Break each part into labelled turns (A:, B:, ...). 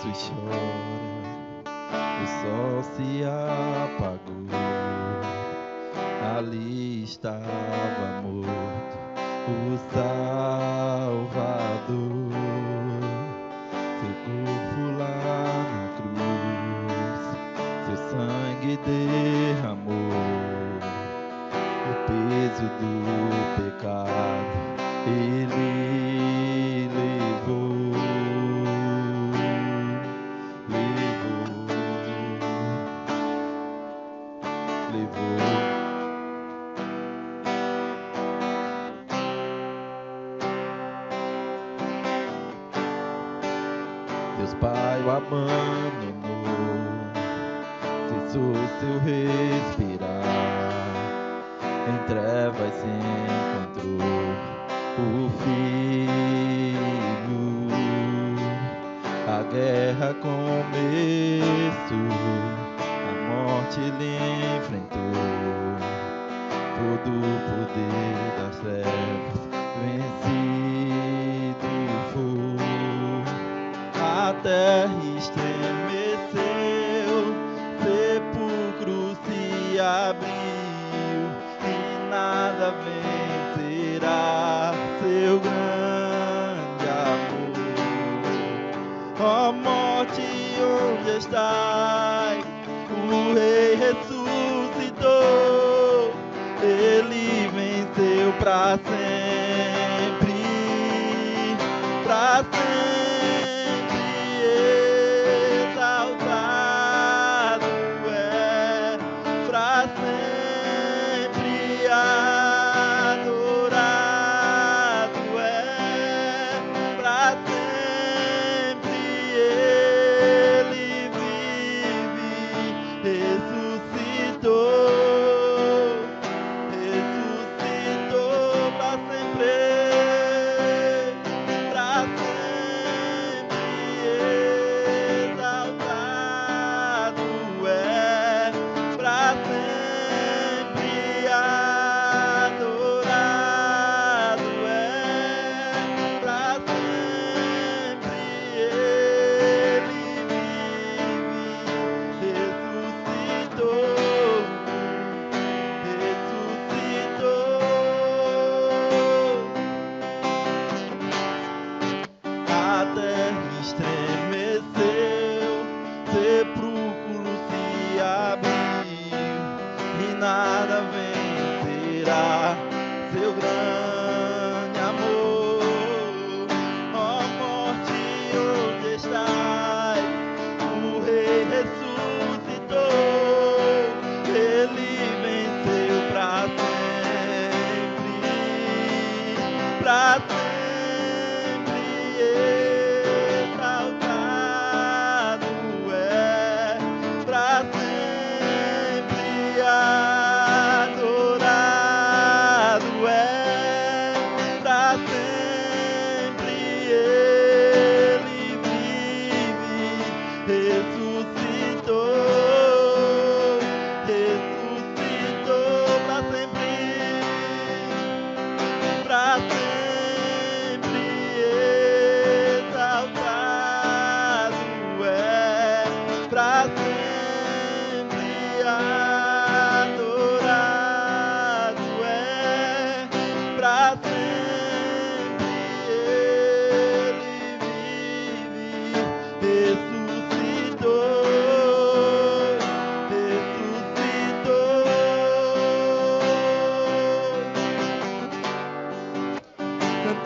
A: Jesus chora, o sol se apagou, ali estava morto o Salvador, seu corpo lá na cruz, seu sangue derramou, o peso do pecado ele levou. Deus Pai o abandonou, cessou seu respirar, em trevas se encontrou o Filho. A guerra começou, a morte ele enfrentou, todo o poder das trevas vencido foi. A terra estremeceu, sepulcro se abriu e nada vencerá seu grande amor. Ó morte, onde estás? O Rei ressuscitou, ele venceu pra sempre, pra sempre.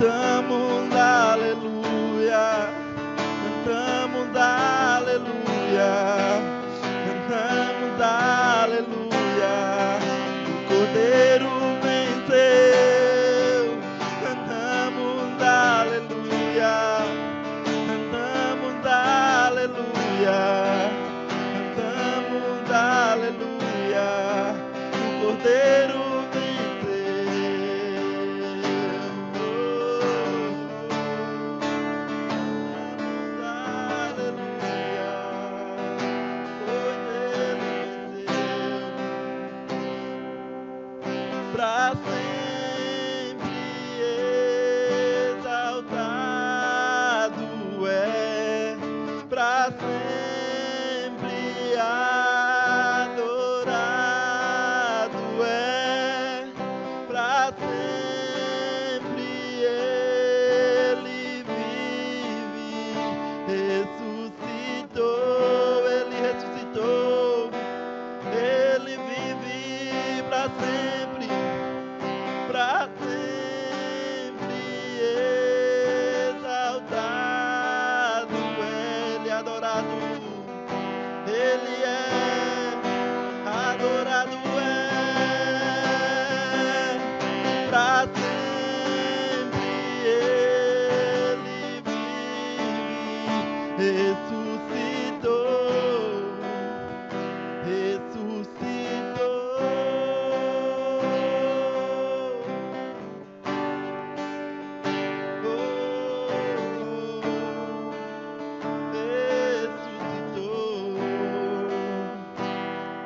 A: Cantamos aleluia, cantamos aleluia, cantamos aleluia, o Cordeiro venceu. Cantamos aleluia, cantamos aleluia, cantamos aleluia, o Cordeiro venceu. sempre adorado é, pra sempre ele vive, ressuscitou, ele ressuscitou, ele vive pra sempre exaltado, ele adorado, ele é adorado, pra sempre ele vive, ressuscitou, ressuscitou.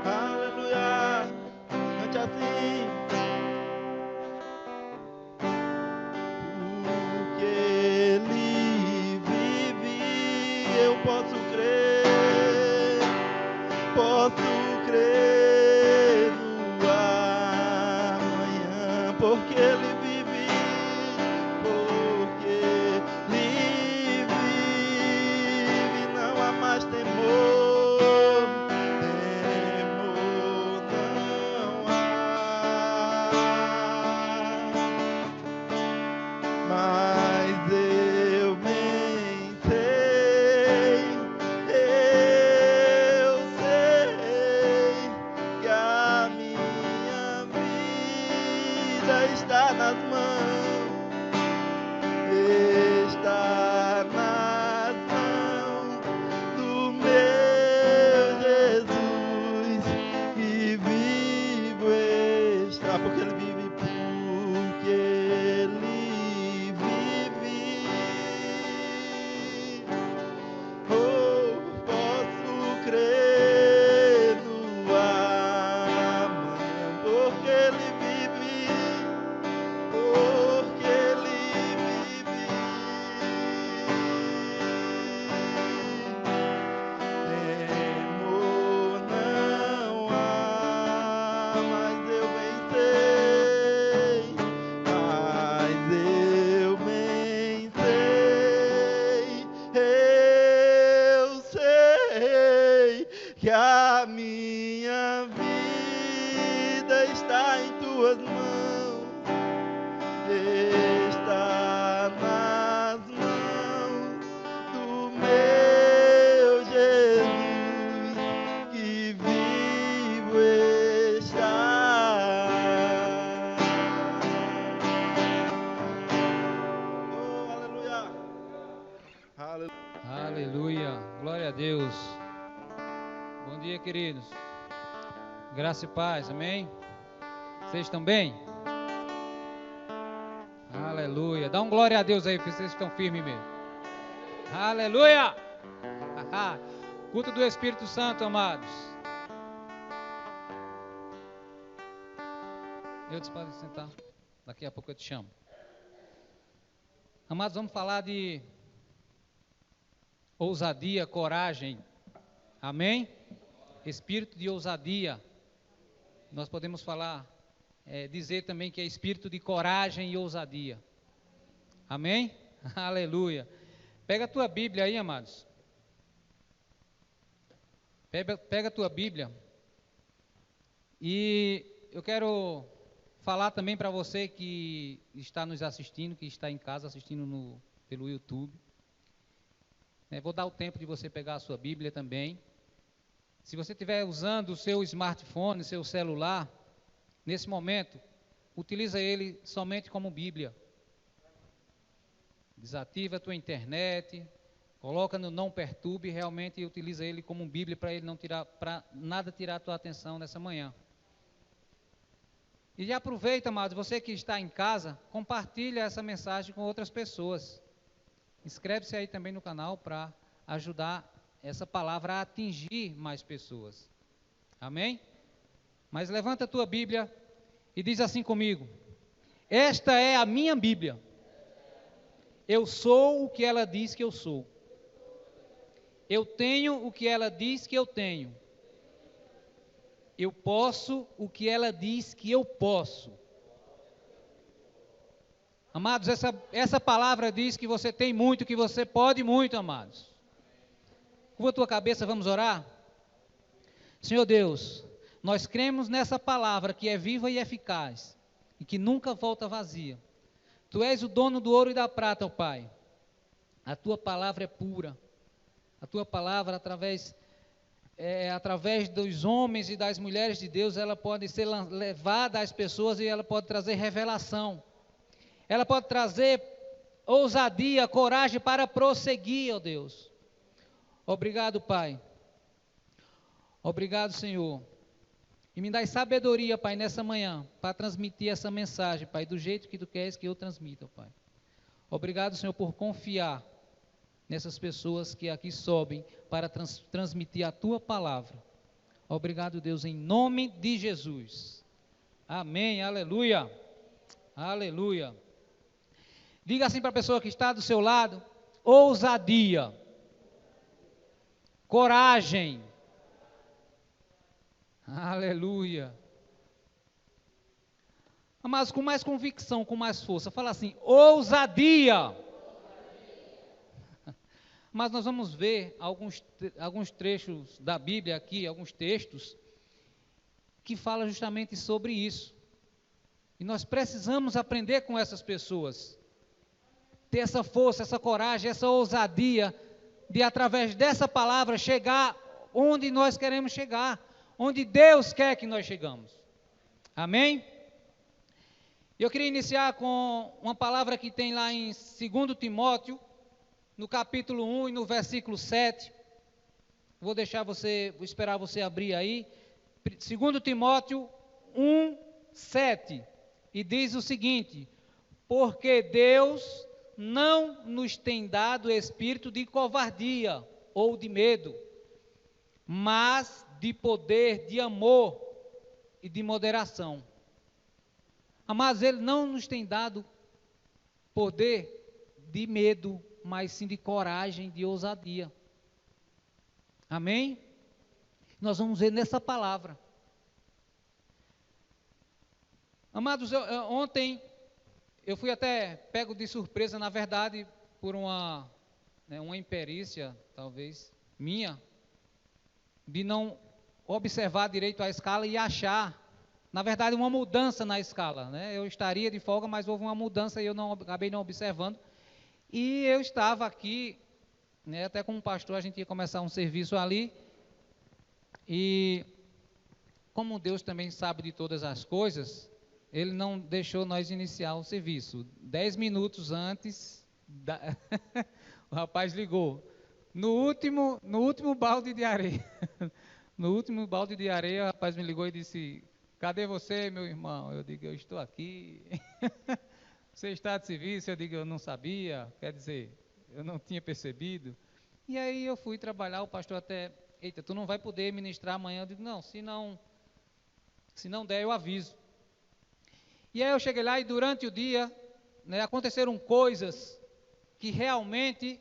A: Aleluia, cante assim. Porque ele vive, eu posso crer no amanhã, porque ele vive, porque ele vive, não há mais temor, não há. Mas eu bem sei que a minha vida está nas mãos, do meu Jesus, que vivo está, porque ele vive, porque ele vive. Oh, posso crer no amanhã, porque ele vive, porque ele vive. Temor não há, mas eu bem sei, eu sei que a minha vida está em tuas mãos, está nas mãos do meu Jesus, que vivo está. Oh, aleluia.
B: Aleluia, glória a Deus. Bom dia, queridos. Graça e paz, amém? Vocês estão bem? Aleluia. Dá um glória a Deus aí, vocês estão firmes mesmo. Aleluia. Culto do Espírito Santo, amados. Eu disse para sentar. Daqui a pouco eu te chamo. Amados, vamos falar de ousadia, coragem. Amém? Espírito de ousadia. Nós podemos falar, dizer também que é espírito de coragem e ousadia. Amém? Aleluia. Pega a tua Bíblia aí, amados. Pega a tua Bíblia. E eu quero falar também para você que está nos assistindo, que está em casa assistindo pelo YouTube. Vou dar o tempo de você pegar a sua Bíblia também. Se você estiver usando o seu smartphone, seu celular, nesse momento, utiliza ele somente como Bíblia. Desativa a tua internet, coloca no não perturbe, realmente utiliza ele como Bíblia para ele não tirar, para nada tirar a tua atenção nessa manhã. E já aproveita, amados, você que está em casa, compartilha essa mensagem com outras pessoas. Inscreve-se aí também no canal para ajudar essa palavra a atingir mais pessoas. Amém? Mas levanta a tua Bíblia e diz assim comigo: esta é a minha Bíblia. Eu sou o que ela diz que eu sou. Eu tenho o que ela diz que eu tenho. Eu posso o que ela diz que eu posso. Amados, essa palavra diz que você tem muito, que você pode muito, amados. Curva a tua cabeça, vamos orar? Senhor Deus, nós cremos nessa palavra que é viva e eficaz e que nunca volta vazia. Tu és o dono do ouro e da prata, ó Pai. A tua palavra é pura. A tua palavra, através dos homens e das mulheres de Deus, ela pode ser levada às pessoas e ela pode trazer revelação. Ela pode trazer ousadia, coragem para prosseguir, ó Deus. Obrigado, Pai. Obrigado, Senhor. E me dai sabedoria, Pai, nessa manhã, para transmitir essa mensagem, Pai, do jeito que Tu queres que eu transmita, Pai. Obrigado, Senhor, por confiar nessas pessoas que aqui sobem para transmitir a Tua palavra. Obrigado, Deus, em nome de Jesus. Amém, aleluia. Aleluia. Diga assim para a pessoa que está do seu lado: ousadia, coragem. Aleluia. Mas com mais convicção, com mais força, fala assim: ousadia. Mas nós vamos ver alguns trechos da Bíblia aqui, alguns textos, que falam justamente sobre isso. E nós precisamos aprender com essas pessoas. Ter essa força, essa coragem, essa ousadia de, através dessa palavra, chegar onde nós queremos chegar, onde Deus quer que nós chegamos. Amém? Eu queria iniciar com uma palavra que tem lá em 2 Timóteo, no capítulo 1 e no versículo 7. Vou esperar você abrir aí. 2 Timóteo 1, 7. E diz o seguinte: porque Deus não nos tem dado espírito de covardia ou de medo, mas de poder, de amor e de moderação. Amados, Ele não nos tem dado poder de medo, mas sim de coragem, de ousadia. Amém? Nós vamos ver nessa palavra. Amados, ontem eu fui até pego de surpresa, na verdade, por uma imperícia, talvez, minha, de não observar direito a escala e achar, na verdade, uma mudança na escala, né? Eu estaria de folga, mas houve uma mudança e eu acabei não observando. E eu estava aqui, né, até como pastor, a gente ia começar um serviço ali, e como Deus também sabe de todas as coisas, Ele não deixou nós iniciar o serviço. 10 minutos antes, o rapaz ligou. No último balde de areia, no último balde de areia, o rapaz me ligou e disse: cadê você, meu irmão? Eu digo: eu estou aqui. Você está de serviço? Eu digo: eu não sabia, quer dizer, eu não tinha percebido. E aí eu fui trabalhar, o pastor até: eita, tu não vai poder ministrar amanhã. Eu digo: não, se não der, eu aviso. E aí eu cheguei lá e durante o dia, né, aconteceram coisas que realmente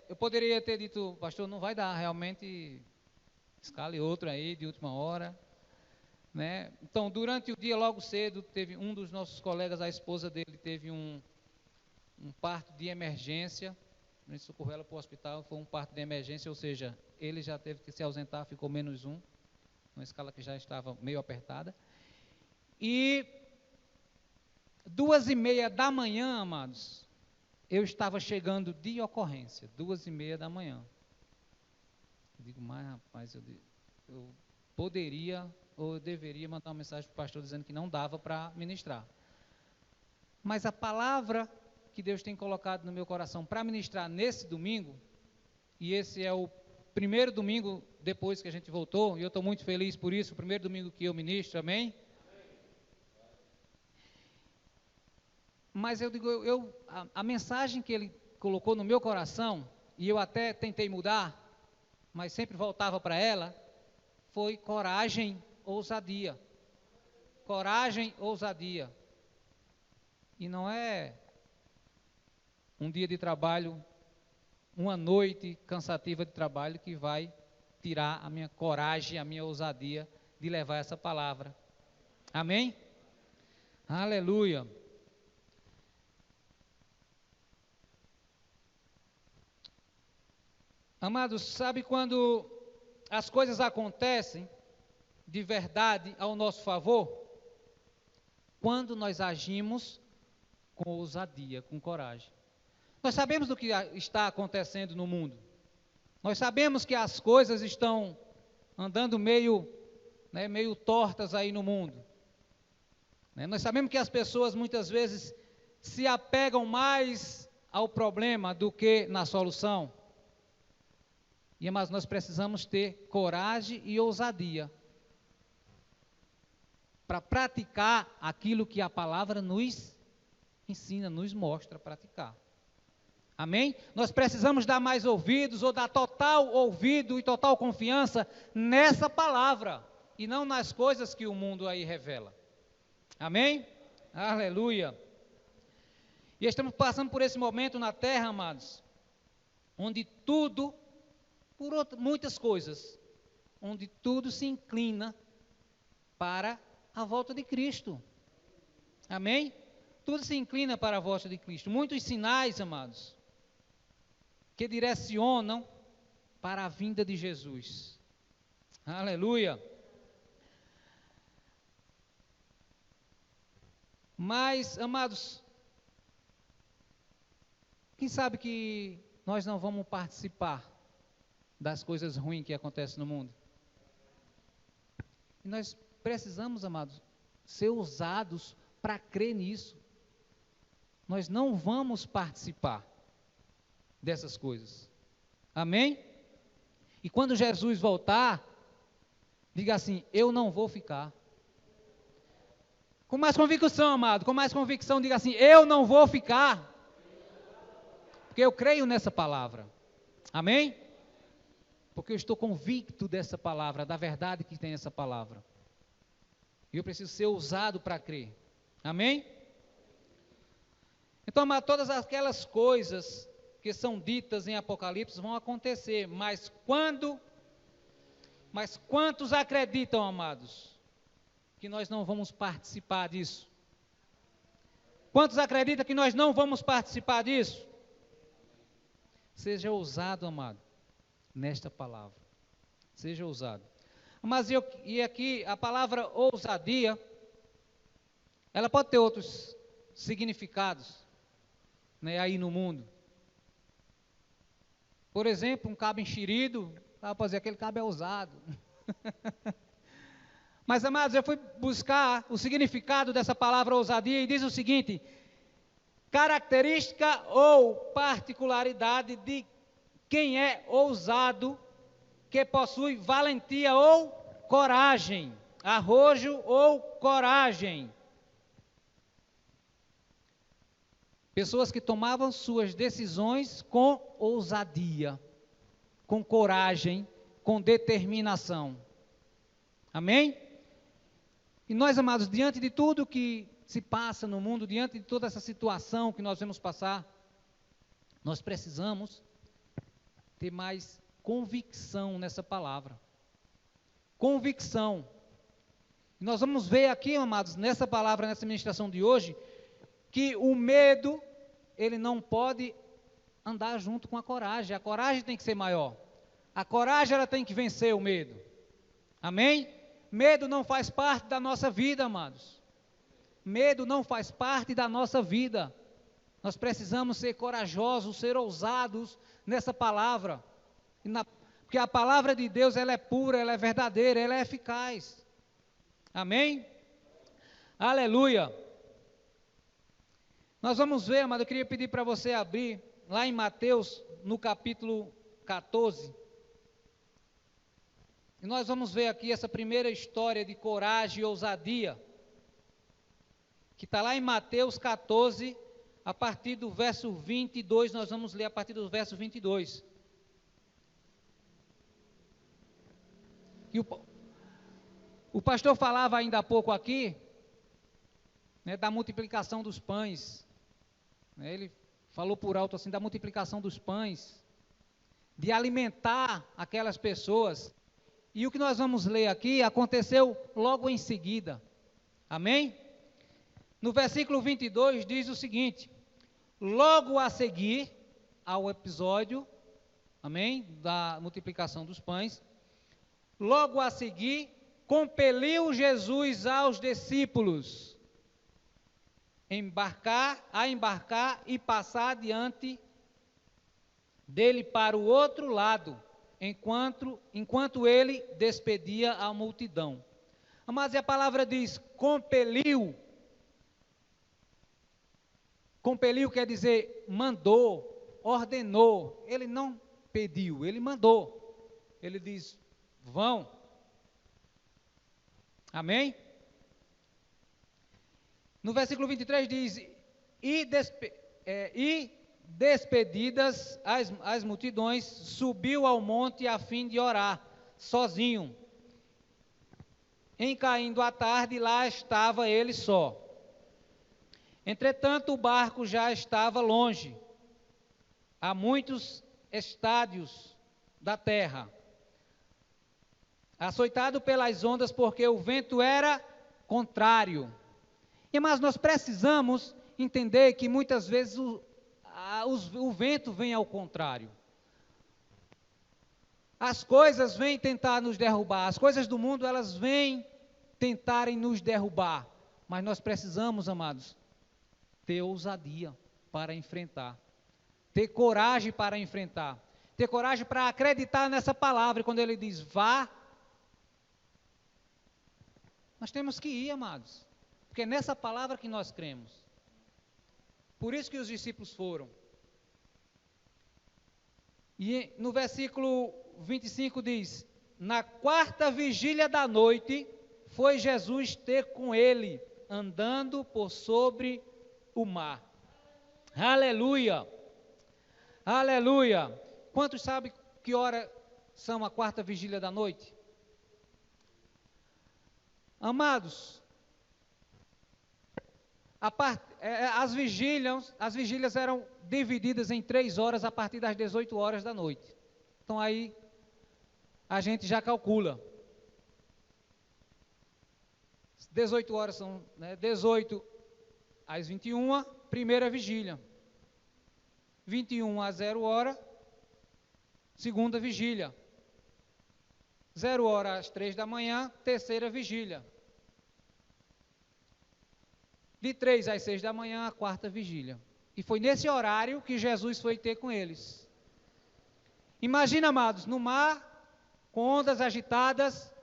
B: eu poderia ter dito: pastor, não vai dar, realmente escale outro aí de última hora, né? Então, durante o dia, logo cedo, teve um dos nossos colegas, a esposa dele teve um parto de emergência, a gente socorreu ela para o hospital, foi um parto de emergência, ou seja, ele já teve que se ausentar, ficou -1, uma escala que já estava meio apertada. E 2h30 da manhã, amados, eu estava chegando de ocorrência, 2h30 da manhã. Eu digo: mas rapaz, eu poderia ou eu deveria mandar uma mensagem para o pastor dizendo que não dava para ministrar. Mas a palavra que Deus tem colocado no meu coração para ministrar nesse domingo, e esse é o primeiro domingo depois que a gente voltou, e eu estou muito feliz por isso, o primeiro domingo que eu ministro, amém? Mas eu digo, a mensagem que ele colocou no meu coração, e eu até tentei mudar, mas sempre voltava para ela, foi coragem, ousadia. Coragem, ousadia. E não é um dia de trabalho uma noite cansativa de trabalho que vai tirar a minha coragem, a minha ousadia de levar essa palavra. Amém? Aleluia. Amados, sabe quando as coisas acontecem de verdade ao nosso favor? Quando nós agimos com ousadia, com coragem. Nós sabemos do que está acontecendo no mundo. Nós sabemos que as coisas estão andando meio tortas aí no mundo. Nós sabemos que as pessoas muitas vezes se apegam mais ao problema do que na solução. Mas nós precisamos ter coragem e ousadia para praticar aquilo que a palavra nos ensina, nos mostra a praticar. Amém? Nós precisamos dar mais ouvidos, ou dar total ouvido e total confiança nessa palavra, e não nas coisas que o mundo aí revela. Amém? Aleluia. E estamos passando por esse momento na terra, amados, onde tudo, muitas coisas, onde tudo se inclina para a volta de Cristo. Amém? Tudo se inclina para a volta de Cristo. Muitos sinais, amados, que direcionam para a vinda de Jesus. Aleluia. Mas, amados, quem sabe que nós não vamos participar das coisas ruins que acontecem no mundo? E nós precisamos, amados, ser ousados para crer nisso. Nós não vamos participar dessas coisas. Amém? E quando Jesus voltar, diga assim: eu não vou ficar. Com mais convicção, amado, com mais convicção, diga assim: eu não vou ficar. Porque eu creio nessa palavra. Amém? Porque eu estou convicto dessa palavra, da verdade que tem essa palavra. E eu preciso ser ousado para crer. Amém? Então, amado, todas aquelas coisas que são ditas em Apocalipse vão acontecer. Mas quantos acreditam, amados, que nós não vamos participar disso? Quantos acreditam que nós não vamos participar disso? Seja ousado, amado, nesta palavra. Seja ousado. Mas e aqui a palavra ousadia, ela pode ter outros significados, aí no mundo. Por exemplo, um cabo enxerido, pode dizer, aquele cabo é ousado. Mas, amados, eu fui buscar o significado dessa palavra ousadia e diz o seguinte: característica ou particularidade de quem é ousado, que possui valentia ou coragem, arrojo ou coragem. Pessoas que tomavam suas decisões com ousadia, com coragem, com determinação. Amém? E nós, amados, diante de tudo que se passa no mundo, diante de toda essa situação que nós vamos passar, nós precisamos ter mais convicção nessa palavra. Convicção. E nós vamos ver aqui, amados, nessa palavra, nessa ministração de hoje, que o medo, ele não pode andar junto com a coragem. A coragem tem que ser maior. A coragem, ela tem que vencer o medo. Amém? Medo não faz parte da nossa vida, amados. Medo não faz parte da nossa vida. Nós precisamos ser corajosos, ser ousados nessa palavra. Porque a palavra de Deus, ela é pura, ela é verdadeira, ela é eficaz. Amém? Aleluia. Nós vamos ver, amado, eu queria pedir para você abrir, lá em Mateus, no capítulo 14. E nós vamos ver aqui essa primeira história de coragem e ousadia, que está lá em Mateus 14, a partir do verso 22, nós vamos ler a partir do verso 22. E o pastor falava ainda há pouco aqui, da multiplicação dos pães. Ele falou por alto assim, da multiplicação dos pães. de alimentar aquelas pessoas. E o que nós vamos ler aqui aconteceu logo em seguida. Amém? No versículo 22 diz o seguinte: logo a seguir ao episódio, amém, da multiplicação dos pães, logo a seguir, compeliu Jesus aos discípulos a embarcar e passar adiante dele para o outro lado, enquanto ele despedia a multidão. Mas a palavra diz compeliu. Compeliu quer dizer mandou, ordenou. Ele não pediu, ele mandou. Ele diz: vão. Amém? No versículo 23 diz: e despedidas as multidões, subiu ao monte a fim de orar, sozinho. Em caindo a tarde, lá estava ele só. Entretanto, o barco já estava longe, a muitos estádios da terra, açoitado pelas ondas, porque o vento era contrário. Mas nós precisamos entender que muitas vezes o vento vem ao contrário. As coisas vêm tentar nos derrubar, as coisas do mundo, elas vêm tentarem nos derrubar. Mas nós precisamos, amados, ter ousadia para enfrentar, ter coragem para enfrentar, ter coragem para acreditar nessa palavra. E quando ele diz vá, nós temos que ir, amados, porque é nessa palavra que nós cremos. Por isso que os discípulos foram. E no versículo 25 diz: na quarta vigília da noite, foi Jesus ter com ele, andando por sobre o mar. Aleluia! Aleluia! Quantos sabem que hora são a quarta vigília da noite? Amados, as vigílias eram divididas em 3 horas a partir das 18 horas da noite. Então aí a gente já calcula. 18 horas são, 18 às 21, primeira vigília. 21 às 0 hora, segunda vigília. 0 hora às 3 da manhã, terceira vigília. De 3 às 6 da manhã, a quarta vigília. E foi nesse horário que Jesus foi ter com eles. Imagina, amados, no mar, com ondas agitadas,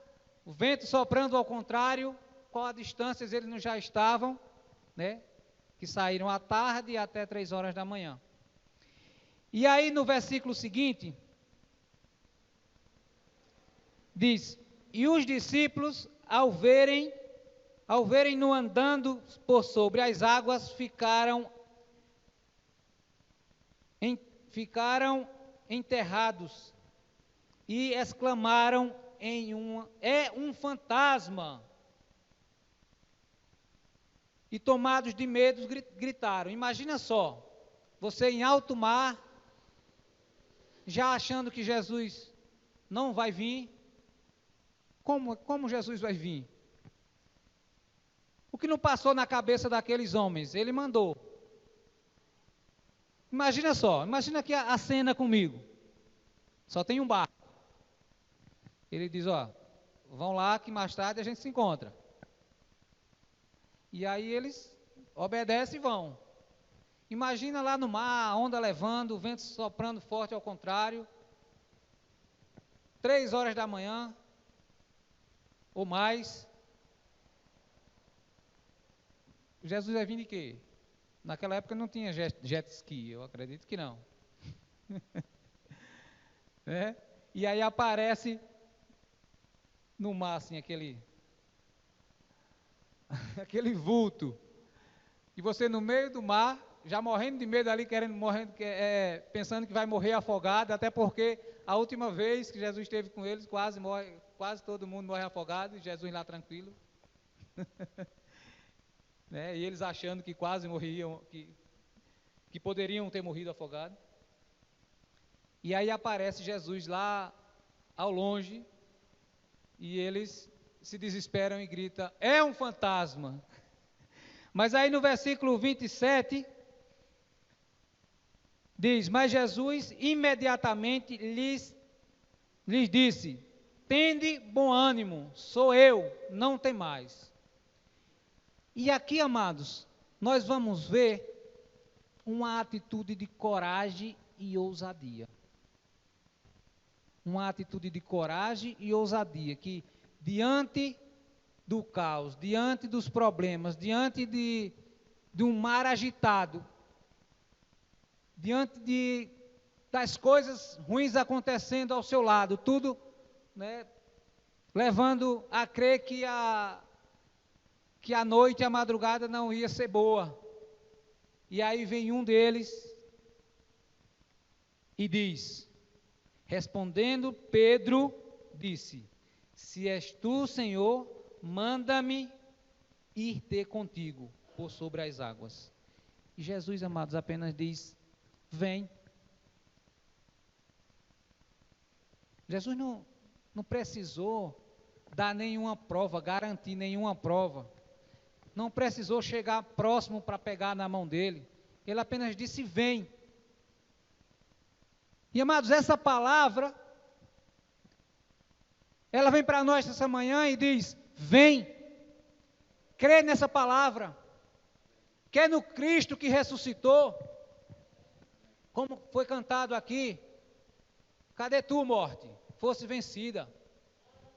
B: o vento soprando ao contrário, qual a distância eles não já estavam, que saíram à tarde até 3 horas da manhã. E aí no versículo seguinte, diz: e os discípulos, ao verem-no andando por sobre as águas, ficaram enterrados e exclamaram é um fantasma. E tomados de medo, gritaram. Imagina só, você em alto mar, já achando que Jesus não vai vir. Como Jesus vai vir? O que não passou na cabeça daqueles homens? Ele mandou. Imagina só, imagina aqui a cena comigo. Só tem um barco. Ele diz, vão lá que mais tarde a gente se encontra. E aí eles obedecem e vão. Imagina lá no mar, a onda levando, o vento soprando forte ao contrário. 3 horas da manhã, ou mais. Jesus vai vir de quê? Naquela época não tinha jet ski, eu acredito que não. E aí aparece no mar, assim, aquele vulto. E você no meio do mar, já morrendo de medo ali, pensando que vai morrer afogado, até porque a última vez que Jesus esteve com eles, quase todo mundo morre afogado, e Jesus lá tranquilo. E eles achando que quase morriam, que poderiam ter morrido afogados. E aí aparece Jesus lá ao longe, e eles se desesperam e gritam: é um fantasma. Mas aí no versículo 27, diz: mas Jesus imediatamente lhes disse: tende bom ânimo, sou eu, não tem mais. E aqui, amados, nós vamos ver uma atitude de coragem e ousadia. Uma atitude de coragem e ousadia, que diante do caos, diante dos problemas, diante de um mar agitado, diante das coisas ruins acontecendo ao seu lado, tudo, né, levando a crer que a noite, a madrugada não ia ser boa. E aí vem um deles e diz: respondendo Pedro, disse: se és tu, Senhor, manda-me ir ter contigo por sobre as águas. E Jesus, amados, apenas diz: vem. Jesus não precisou dar nenhuma prova, garantir nenhuma prova. Não precisou chegar próximo para pegar na mão dele. Ele apenas disse: vem. E, amados, essa palavra, ela vem para nós essa manhã e diz: vem. Crê nessa palavra. Crê no Cristo que ressuscitou. Como foi cantado aqui: cadê tu, morte? Fosse vencida.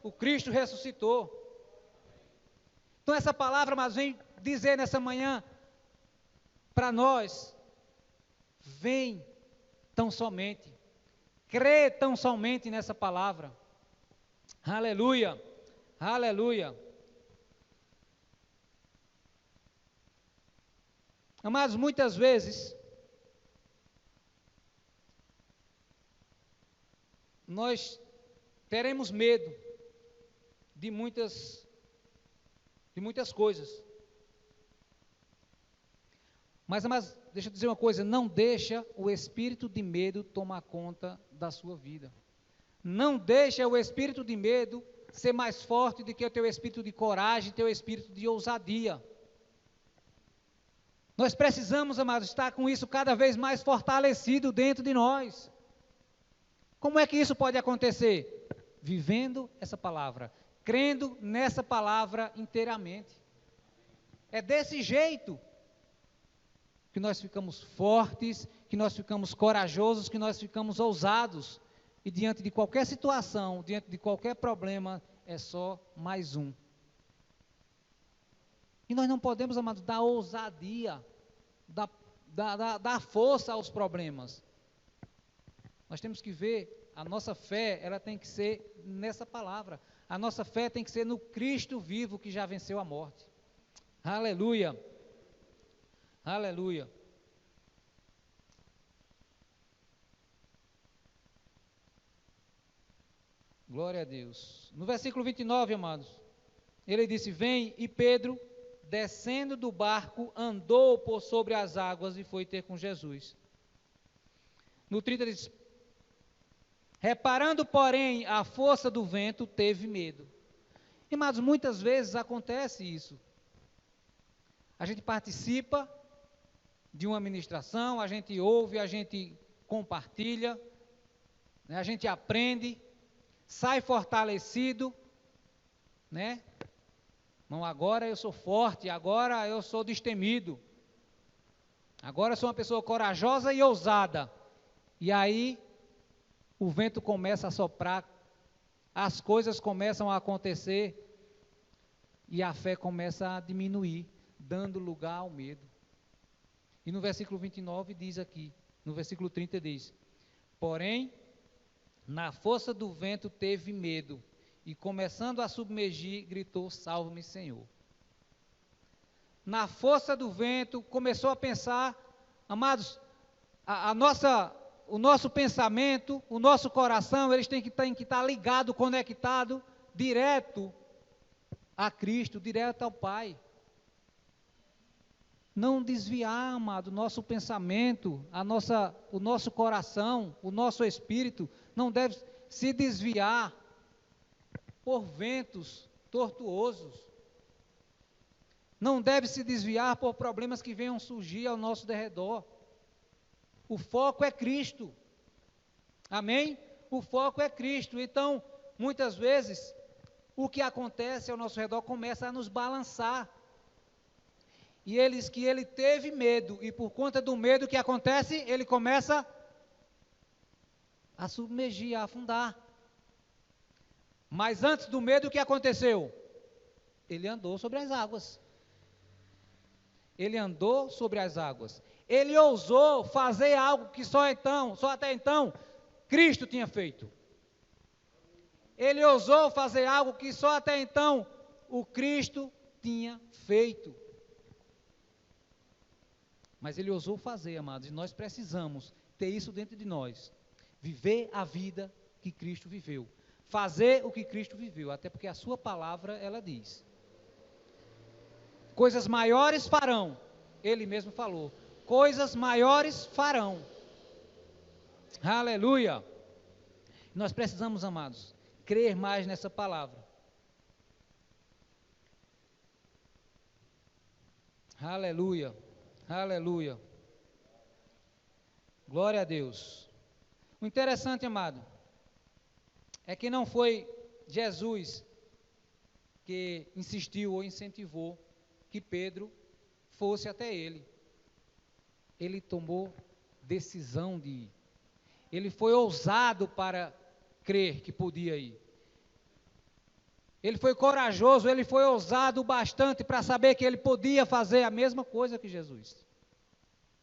B: O Cristo ressuscitou. Então essa palavra, mas vem dizer nessa manhã para nós: vem tão somente. Crê tão somente nessa palavra. Aleluia. Aleluia. Amados, muitas vezes nós teremos medo de muitas coisas. Mas, deixa eu dizer uma coisa: não deixa o espírito de medo tomar conta da sua vida. Não deixa o espírito de medo ser mais forte do que o teu espírito de coragem, teu espírito de ousadia. Nós precisamos, amados, estar com isso cada vez mais fortalecido dentro de nós. Como é que isso pode acontecer? Vivendo essa palavra, crendo nessa palavra inteiramente. É desse jeito que nós ficamos fortes, que nós ficamos corajosos, que nós ficamos ousados. E diante de qualquer situação, diante de qualquer problema, é só mais um. E nós não podemos, amados, dar ousadia, dar força aos problemas. Nós temos que ver, a nossa fé, ela tem que ser nessa palavra. A nossa fé tem que ser no Cristo vivo que já venceu a morte. Aleluia. Aleluia. Glória a Deus. No versículo 29, amados, ele disse: vem, e Pedro, descendo do barco, andou por sobre as águas e foi ter com Jesus. No 30 diz: reparando, porém, a força do vento, teve medo. Amados, muitas vezes acontece isso. A gente participa de uma ministração, a gente ouve, a gente compartilha, né, a gente aprende, sai fortalecido, né? Não, agora eu sou forte, agora eu sou destemido, agora eu sou uma pessoa corajosa e ousada. E aí o vento começa a soprar, as coisas começam a acontecer e a fé começa a diminuir, dando lugar ao medo. E no versículo 29 diz aqui, no versículo 30 diz: porém, na força do vento teve medo, e começando a submergir, gritou: salve-me, Senhor. Na força do vento, começou a pensar, amados, o nosso pensamento, o nosso coração, eles têm que estar ligado, conectado, direto a Cristo, direto ao Pai. não desviar, amado, o nosso pensamento, o nosso coração, o nosso espírito, não deve se desviar por ventos tortuosos. Não deve se desviar por problemas que venham surgir ao nosso derredor. O foco é Cristo. Amém? O foco é Cristo. Então, muitas vezes, o que acontece ao nosso redor começa a nos balançar. E ele teve medo, e por conta do medo que acontece, ele começa a submergir, a afundar. Mas antes do medo, o que aconteceu? Ele andou sobre as águas. Ele andou sobre as águas. Ele ousou fazer algo que só até então, Cristo tinha feito. Ele ousou fazer algo que só até então o Cristo tinha feito. Mas ele ousou fazer, amados, e nós precisamos ter isso dentro de nós. Viver a vida que Cristo viveu. Fazer o que Cristo viveu, até porque a sua palavra, ela diz. Coisas maiores farão, ele mesmo falou. Coisas maiores farão. Aleluia. Nós precisamos, amados, crer mais nessa palavra. Aleluia. Aleluia. Glória a Deus. O interessante, amado, é que não foi Jesus que insistiu ou incentivou que Pedro fosse até ele. Ele tomou decisão de ir. Ele foi ousado para crer que podia ir. Ele foi corajoso, ele foi ousado bastante para saber que ele podia fazer a mesma coisa que Jesus.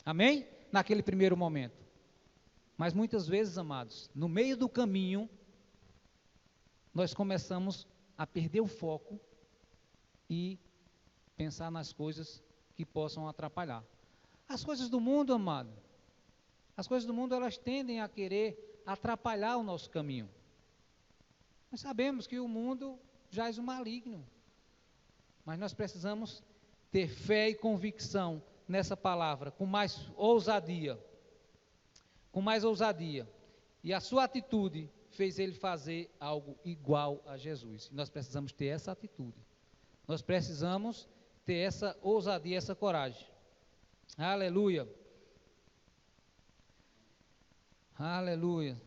B: Amém? Naquele primeiro momento. Mas muitas vezes, amados, no meio do caminho, nós começamos a perder o foco e pensar nas coisas que possam atrapalhar. As coisas do mundo, amado, as coisas do mundo, elas tendem a querer atrapalhar o nosso caminho. Nós sabemos que o mundo jaz o maligno, mas nós precisamos ter fé e convicção nessa palavra, com mais ousadia, e a sua atitude fez ele fazer algo igual a Jesus, e nós precisamos ter essa atitude, nós precisamos ter essa ousadia, essa coragem. Aleluia, aleluia.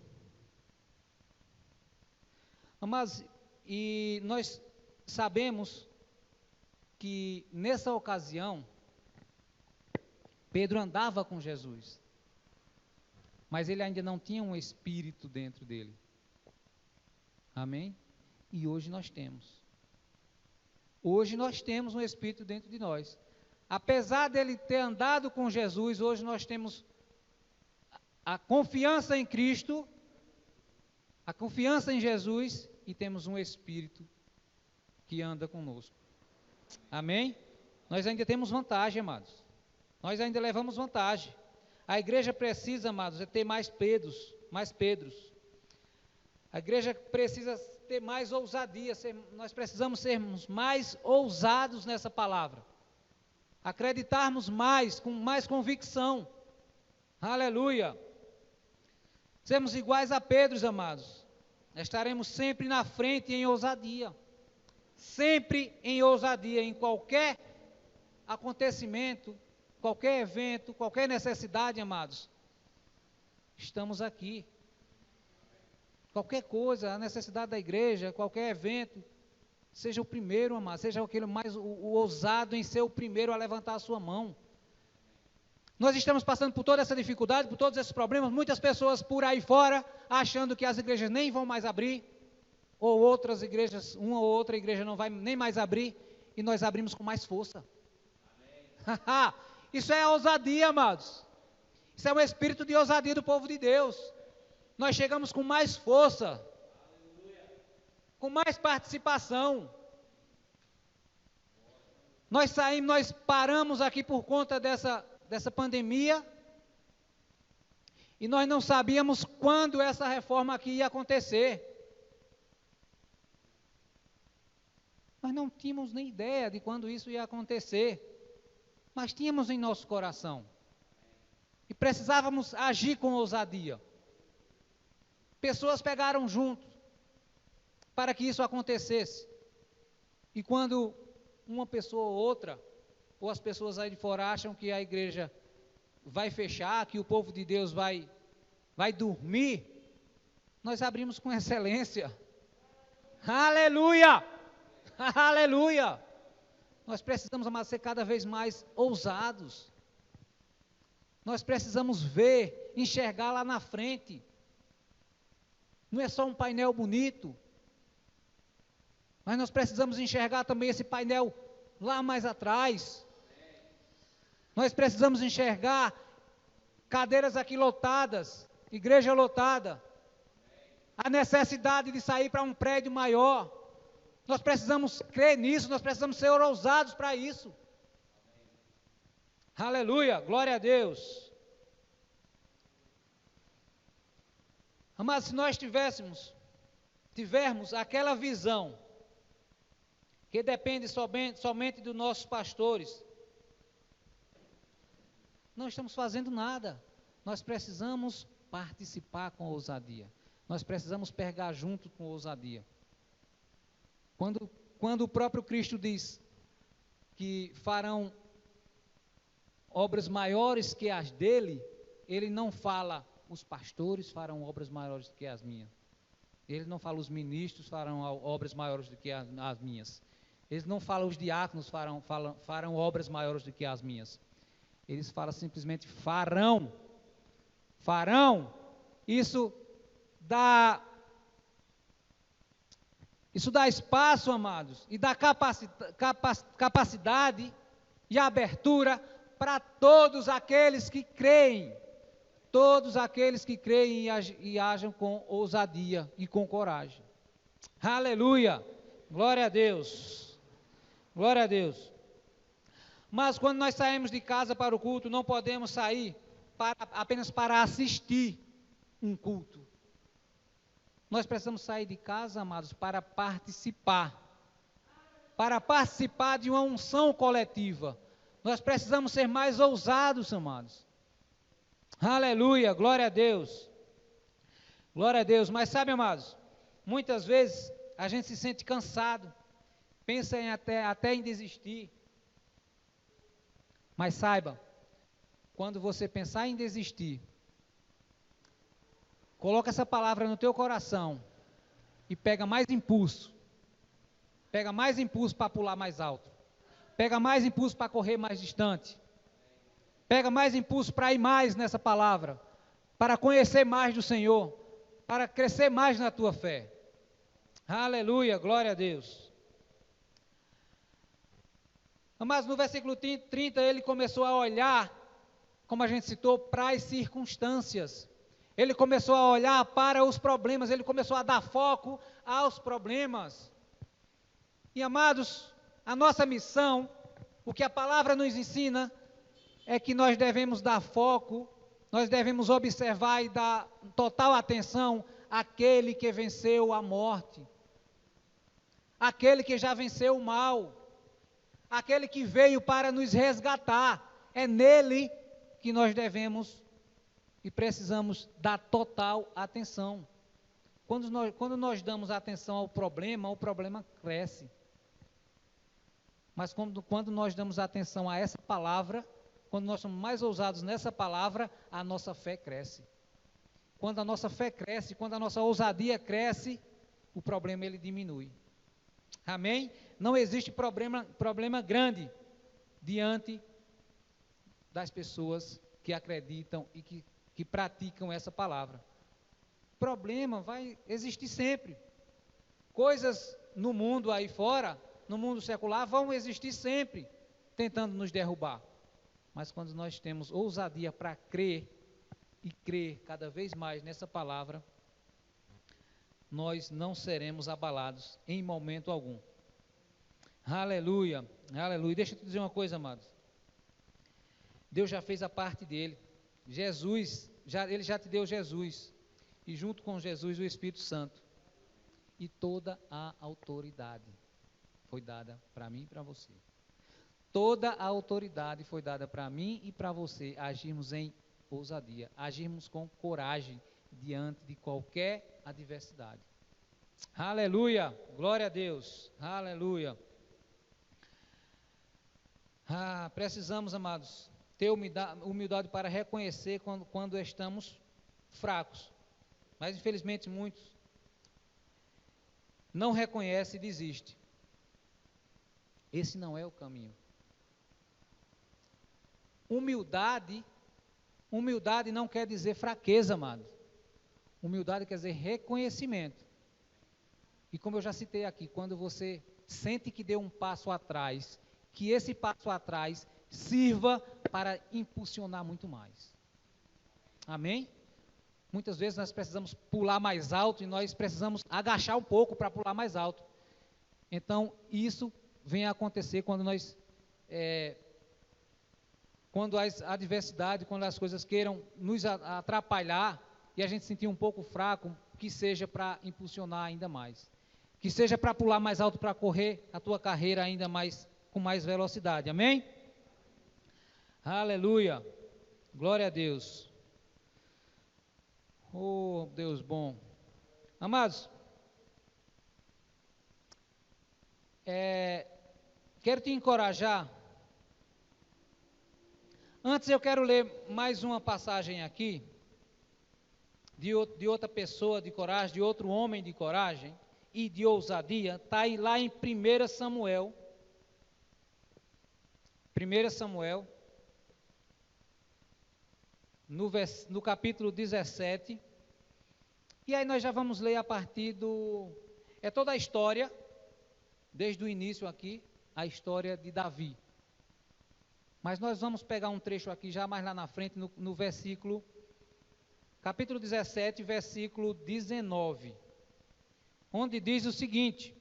B: Mas, e nós sabemos que nessa ocasião, Pedro andava com Jesus, mas ele ainda não tinha um espírito dentro dele. Amém? E hoje nós temos. Hoje nós temos um espírito dentro de nós. Apesar dele ter andado com Jesus, hoje nós temos a confiança em Cristo, a confiança em Jesus, e temos um Espírito que anda conosco. Amém? Nós ainda temos vantagem, amados. Nós ainda levamos vantagem. A igreja precisa, amados, é ter mais Pedros. A igreja precisa ter mais ousadia. Nós precisamos sermos mais ousados nessa palavra. Acreditarmos mais, com mais convicção. Aleluia. Sermos iguais a Pedro, amados. Estaremos sempre na frente em ousadia. Sempre em ousadia, em qualquer acontecimento, qualquer evento, qualquer necessidade, amados. Estamos aqui. Qualquer coisa, a necessidade da igreja, qualquer evento, seja o primeiro, amado, seja aquele mais o ousado em ser o primeiro a levantar a sua mão. Nós estamos passando por toda essa dificuldade, por todos esses problemas, muitas pessoas por aí fora, achando que as igrejas nem vão mais abrir, ou outras igrejas, uma ou outra igreja não vai nem mais abrir, e nós abrimos com mais força. Isso é ousadia, amados. Isso é um espírito de ousadia do povo de Deus. Nós chegamos com mais força, com mais participação. Nós paramos aqui por conta dessa pandemia, e nós não sabíamos quando essa reforma aqui ia acontecer. Nós não tínhamos nem ideia de quando isso ia acontecer. mas tínhamos em nosso coração. E precisávamos agir com ousadia. Pessoas pegaram junto para que isso acontecesse. E quando uma pessoa ou outra, ou as pessoas aí de fora acham que a igreja vai fechar, que o povo de Deus vai dormir, nós abrimos com excelência. Aleluia! Aleluia! Nós precisamos, amados, ser cada vez mais ousados. Nós precisamos ver, enxergar lá na frente. Não é só um painel bonito, mas nós precisamos enxergar também esse painel lá mais atrás. Nós precisamos enxergar cadeiras aqui lotadas, igreja lotada, a necessidade de sair para um prédio maior. Nós precisamos crer nisso, nós precisamos ser ousados para isso. Aleluia, glória a Deus. Amados, se nós tivermos aquela visão, que depende somente dos nossos pastores, não estamos fazendo nada. Nós precisamos participar com ousadia. Nós precisamos pegar junto com ousadia. Quando o próprio Cristo diz que farão obras maiores que as dele, ele não fala os pastores farão obras maiores do que as minhas. Ele não fala os ministros farão obras maiores do que as minhas. Ele não fala os diáconos farão obras maiores do que as minhas. Eles falam simplesmente farão. Isso dá espaço, amados, e dá capacidade e abertura para todos aqueles que creem. Todos aqueles que creem e ajam com ousadia e com coragem. Aleluia! Glória a Deus! Glória a Deus! Mas quando nós saímos de casa para o culto, não podemos sair apenas para assistir um culto. Nós precisamos sair de casa, amados, para participar. Para participar de uma unção coletiva. Nós precisamos ser mais ousados, amados. Aleluia, glória a Deus. Glória a Deus. Mas sabe, amados, muitas vezes a gente se sente cansado, pensa até em desistir. Mas saiba, quando você pensar em desistir, coloca essa palavra no teu coração e pega mais impulso. Pega mais impulso para pular mais alto. Pega mais impulso para correr mais distante. Pega mais impulso para ir mais nessa palavra, para conhecer mais do Senhor, para crescer mais na tua fé. Aleluia, glória a Deus. Mas no versículo 30 ele começou a olhar, como a gente citou, para as circunstâncias. Ele começou a olhar para os problemas, ele começou a dar foco aos problemas. E amados, a nossa missão, o que a palavra nos ensina, é que nós devemos dar foco, nós devemos observar e dar total atenção àquele que venceu a morte, aquele que já venceu o mal, aquele que veio para nos resgatar. É nele que nós devemos e precisamos dar total atenção. Quando nós damos atenção ao problema, o problema cresce. Mas quando nós damos atenção a essa palavra, quando nós somos mais ousados nessa palavra, a nossa fé cresce. Quando a nossa fé cresce, quando a nossa ousadia cresce, o problema ele diminui. Amém? Não existe problema grande diante das pessoas que acreditam e que praticam essa palavra. Problema vai existir sempre. Coisas no mundo aí fora, no mundo secular, vão existir sempre, tentando nos derrubar. Mas quando nós temos ousadia para crer, e crer cada vez mais nessa palavra, nós não seremos abalados em momento algum. Aleluia, aleluia. Deixa eu te dizer uma coisa, amados. Deus já fez a parte dele. Ele já te deu Jesus. E junto com Jesus o Espírito Santo. E toda a autoridade foi dada para mim e para você. Toda a autoridade foi dada para mim e para você agirmos em ousadia, agirmos com coragem diante de qualquer adversidade. Aleluia, glória a Deus, aleluia. Precisamos, amados, ter humildade para reconhecer quando estamos fracos. Mas infelizmente muitos não reconhecem e desistem. Esse não é o caminho. Humildade não quer dizer fraqueza, amado. Humildade quer dizer reconhecimento. E como eu já citei aqui, quando você sente que deu um passo atrás, que esse passo atrás sirva para impulsionar muito mais. Amém? Muitas vezes nós precisamos pular mais alto e nós precisamos agachar um pouco para pular mais alto. Então, isso vem a acontecer quando quando as adversidades, quando as coisas queiram nos atrapalhar e a gente sentir um pouco fraco, que seja para impulsionar ainda mais. Que seja para pular mais alto, para correr a tua carreira ainda mais, com mais velocidade. Amém? Aleluia. Glória a Deus. Oh, Deus bom. Amados, quero te encorajar. Antes eu quero ler mais uma passagem aqui, de outra pessoa de coragem, de outro homem de coragem e de ousadia. Está lá em 1 Samuel. 1 Samuel, no capítulo 17. E aí nós já vamos ler a partir é toda a história, desde o início aqui, a história de Davi. Mas nós vamos pegar um trecho aqui já mais lá na frente, no versículo, capítulo 17, versículo 19, onde diz o seguinte,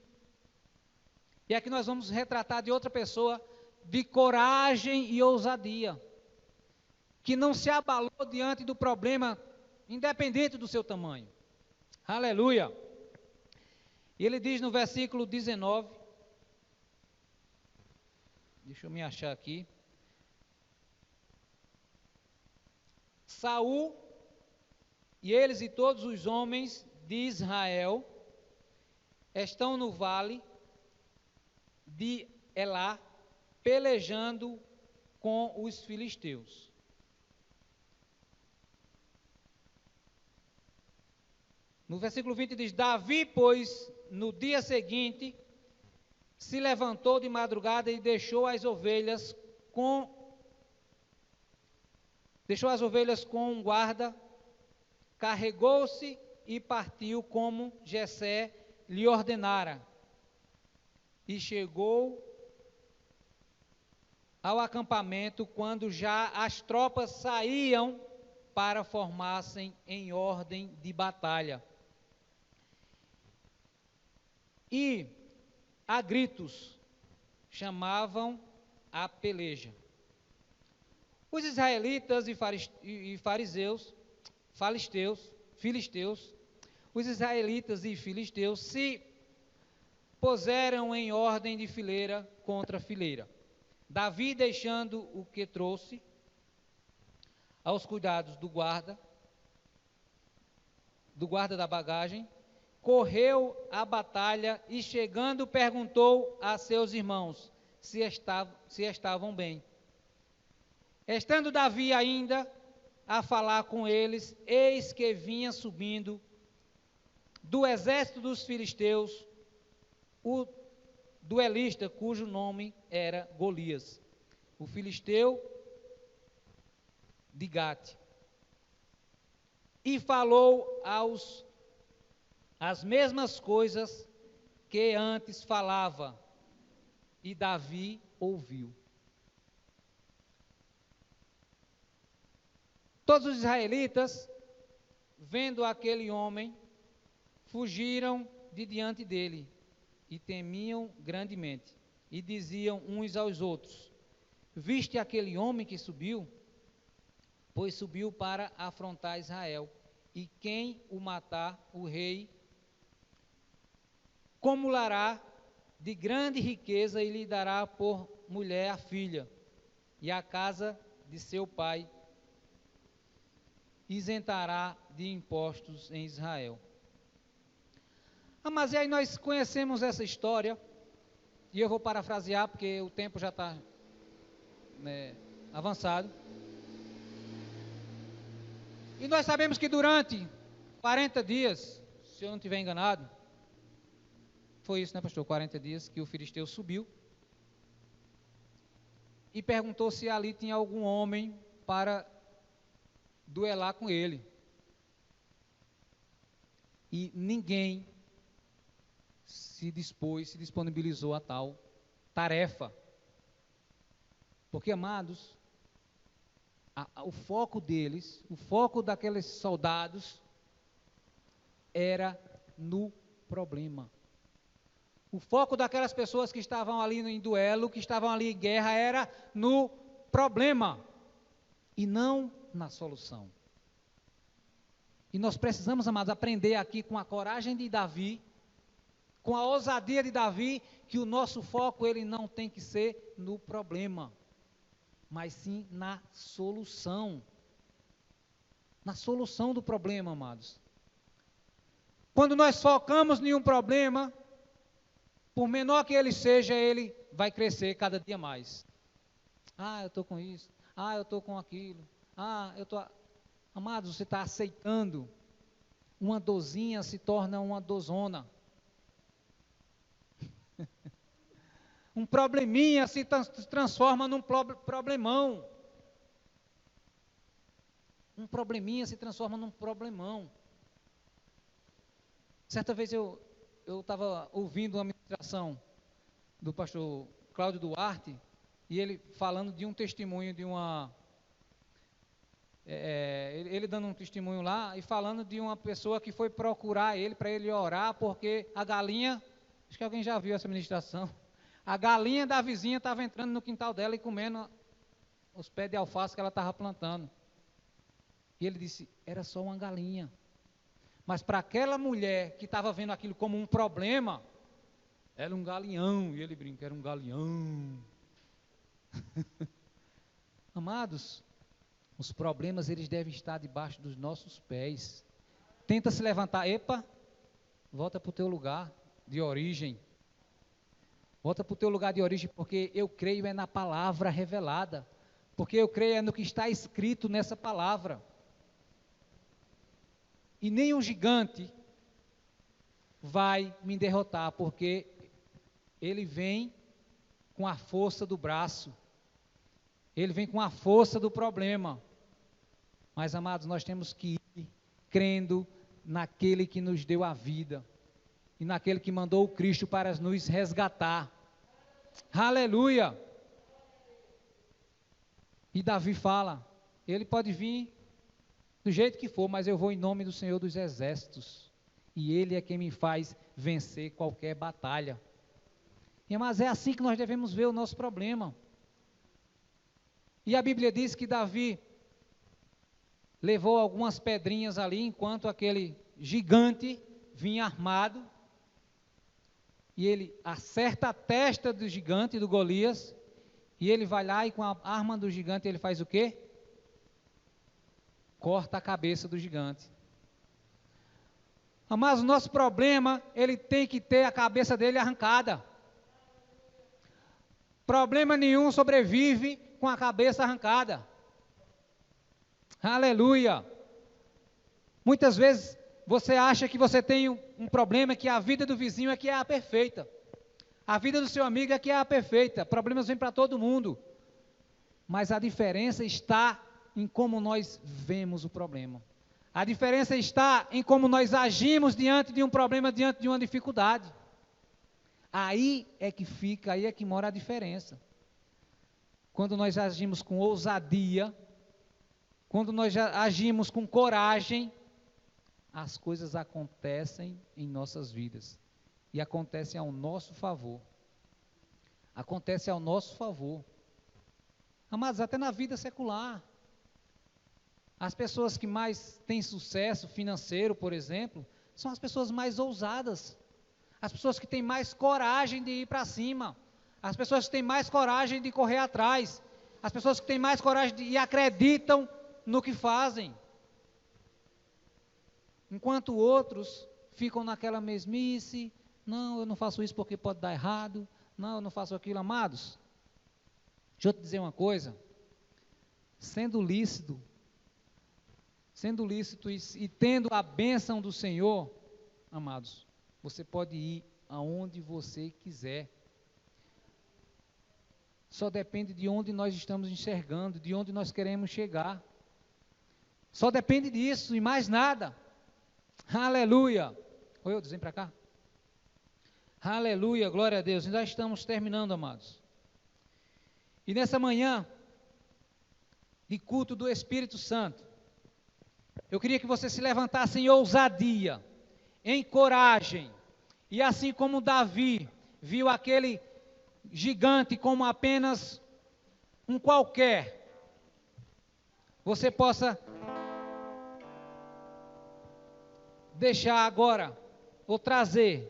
B: e aqui nós vamos retratar de outra pessoa de coragem e ousadia, que não se abalou diante do problema, independente do seu tamanho. Aleluia! E ele diz no versículo 19, deixa eu me achar aqui, Saul e eles e todos os homens de Israel estão no vale de Elá, pelejando com os filisteus. No versículo 20 diz, Davi, pois, no dia seguinte, se levantou de madrugada e deixou as ovelhas com um guarda, carregou-se e partiu como Jessé lhe ordenara. E chegou ao acampamento quando já as tropas saíam para formar-se em ordem de batalha. E a gritos chamavam a peleja. Os israelitas e filisteus, os israelitas e filisteus se puseram em ordem de fileira contra fileira. Davi, deixando o que trouxe aos cuidados do guarda da bagagem, correu à batalha e, chegando, perguntou a seus irmãos se estavam bem. Estando Davi ainda a falar com eles, eis que vinha subindo do exército dos filisteus o duelista cujo nome era Golias, o filisteu de Gate, e falou as mesmas coisas que antes falava, e Davi ouviu. Todos os israelitas, vendo aquele homem, fugiram de diante dele e temiam grandemente, e diziam uns aos outros, viste aquele homem que subiu? Pois subiu para afrontar Israel, e quem o matar, o rei cumulará de grande riqueza e lhe dará por mulher a filha, e a casa de seu pai isentará de impostos em Israel. Mas e aí nós conhecemos essa história, e eu vou parafrasear porque o tempo já está avançado. E nós sabemos que durante 40 dias, se eu não estiver enganado, foi isso, né, pastor? 40 dias que o filisteu subiu e perguntou se ali tinha algum homem para duelar com ele. E ninguém se disponibilizou a tal tarefa. Porque, amados, o foco deles, o foco daqueles soldados era no problema. O foco daquelas pessoas que estavam ali em duelo, que estavam ali em guerra, era no problema e não na solução. E nós precisamos, amados, aprender aqui com a coragem de Davi, com a ousadia de Davi, que o nosso foco ele não tem que ser no problema, mas sim na solução. Na solução do problema, amados. Quando nós focamos em um problema, por menor que ele seja, ele vai crescer cada dia mais. Eu estou com isso. Eu estou com aquilo. Amados, você está aceitando. Uma dorzinha se torna uma dorzona. Um probleminha se transforma num problemão. Um probleminha se transforma num problemão. Certa vez eu estava ouvindo uma ministração do pastor Cláudio Duarte, e ele falando de um testemunho de uma... ele dando um testemunho lá, e falando de uma pessoa que foi procurar ele, para ele orar, porque a galinha, acho que alguém já viu essa ministração, a galinha da vizinha estava entrando no quintal dela e comendo os pés de alface que ela estava plantando. E ele disse, era só uma galinha. Mas para aquela mulher que estava vendo aquilo como um problema, era um galeão. E ele brinca, era um galeão. Amados, os problemas eles devem estar debaixo dos nossos pés. Tenta se levantar, volta para o teu lugar de origem. Volta para o teu lugar de origem, porque eu creio é na palavra revelada. Porque eu creio é no que está escrito nessa palavra. E nem um gigante vai me derrotar, porque ele vem com a força do braço. Ele vem com a força do problema. Mas, amados, nós temos que ir crendo naquele que nos deu a vida. E naquele que mandou o Cristo para nos resgatar. Aleluia! E Davi fala, ele pode vir do jeito que for, mas eu vou em nome do Senhor dos Exércitos. E Ele é quem me faz vencer qualquer batalha. Mas é assim que nós devemos ver o nosso problema. E a Bíblia diz que Davi levou algumas pedrinhas ali, enquanto aquele gigante vinha armado. E ele acerta a testa do gigante, do Golias. E ele vai lá e com a arma do gigante ele faz o quê? Corta a cabeça do gigante. Mas o nosso problema, ele tem que ter a cabeça dele arrancada. Problema nenhum sobrevive com a cabeça arrancada. Aleluia. Muitas vezes você acha que você tem um problema, que a vida do vizinho é que é a perfeita. A vida do seu amigo é que é a perfeita. Problemas vêm para todo mundo. Mas a diferença está em como nós vemos o problema. A diferença está em como nós agimos diante de um problema, diante de uma dificuldade. Aí é que fica, aí é que mora a diferença. Quando nós agimos com ousadia, quando nós agimos com coragem, as coisas acontecem em nossas vidas. E acontecem ao nosso favor. Acontece ao nosso favor. Amados, até na vida secular. As pessoas que mais têm sucesso financeiro, por exemplo, são as pessoas mais ousadas. As pessoas que têm mais coragem de ir para cima. As pessoas que têm mais coragem de correr atrás. As pessoas que têm mais coragem e acreditam no que fazem. Enquanto outros ficam naquela mesmice. Não, eu não faço isso porque pode dar errado. Não, eu não faço aquilo. Amados, deixa eu te dizer uma coisa. Sendo lícito e tendo a bênção do Senhor, amados, você pode ir aonde você quiser. Só depende de onde nós estamos enxergando, de onde nós queremos chegar. Só depende disso e mais nada. Aleluia. Oi, vem para cá. Aleluia, glória a Deus. Já estamos terminando, amados. E nessa manhã de culto do Espírito Santo, eu queria que você se levantasse em ousadia, em coragem, e assim como Davi viu aquele gigante como apenas um qualquer, você possa deixar agora, ou trazer,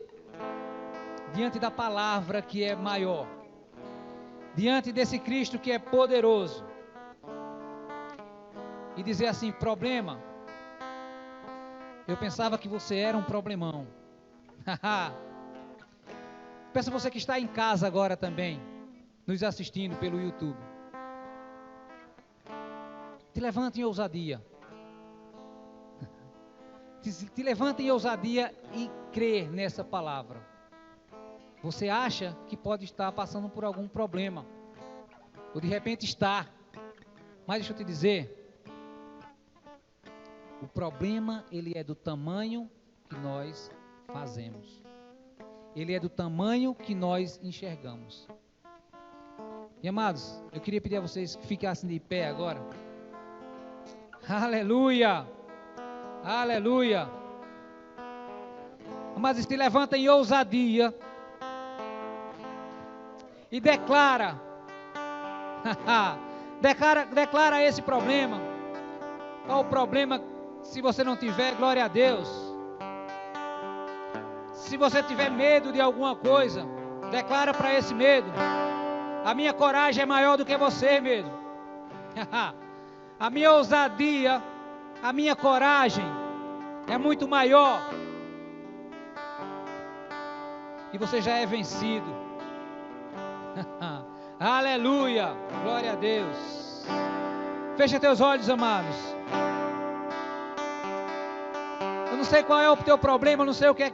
B: diante da palavra que é maior, diante desse Cristo que é poderoso, e dizer assim: problema, eu pensava que você era um problemão. Peço a você que está em casa agora também, nos assistindo pelo YouTube, te levante em ousadia. Te levante em ousadia e crê nessa palavra. Você acha que pode estar passando por algum problema, ou de repente está, mas deixa eu te dizer, o problema, ele é do tamanho que nós fazemos. Ele é do tamanho que nós enxergamos. E amados, eu queria pedir a vocês que ficassem de pé agora. Aleluia! Aleluia! Amados, se levanta em ousadia e declara esse problema. Qual o problema? Se você não tiver, glória a Deus. Se você tiver medo de alguma coisa, declara para esse medo: a minha coragem é maior do que você, medo. A minha ousadia, a minha coragem é muito maior. E você já é vencido. Aleluia, glória a Deus. Fecha teus olhos, amados. Eu não sei qual é o teu problema, eu não sei o que é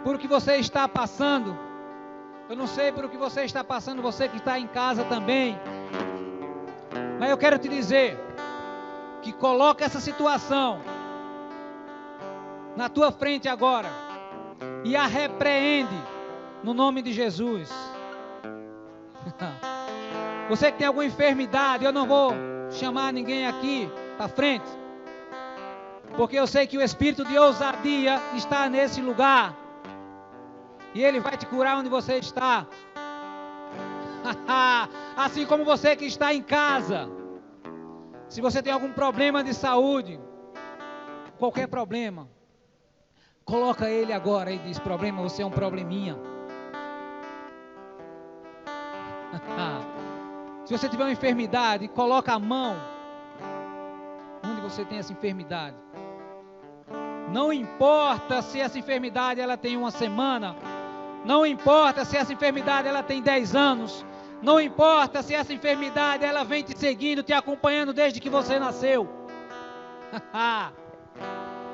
B: por o que você está passando. Eu não sei por o que você está passando, você que está em casa também. Mas eu quero te dizer que coloca essa situação na tua frente agora e a repreende no nome de Jesus. Você que tem alguma enfermidade, eu não vou chamar ninguém aqui para frente, porque eu sei que o espírito de ousadia está nesse lugar, e ele vai te curar onde você está. Assim como você que está em casa, se você tem algum problema de saúde, qualquer problema, coloca ele agora e diz: problema, você é um probleminha. Se você tiver uma enfermidade, coloca a mão onde você tem essa enfermidade. Não importa se essa enfermidade ela tem uma semana, não importa se essa enfermidade ela tem 10 anos, não importa se essa enfermidade ela vem te seguindo, te acompanhando desde que você nasceu.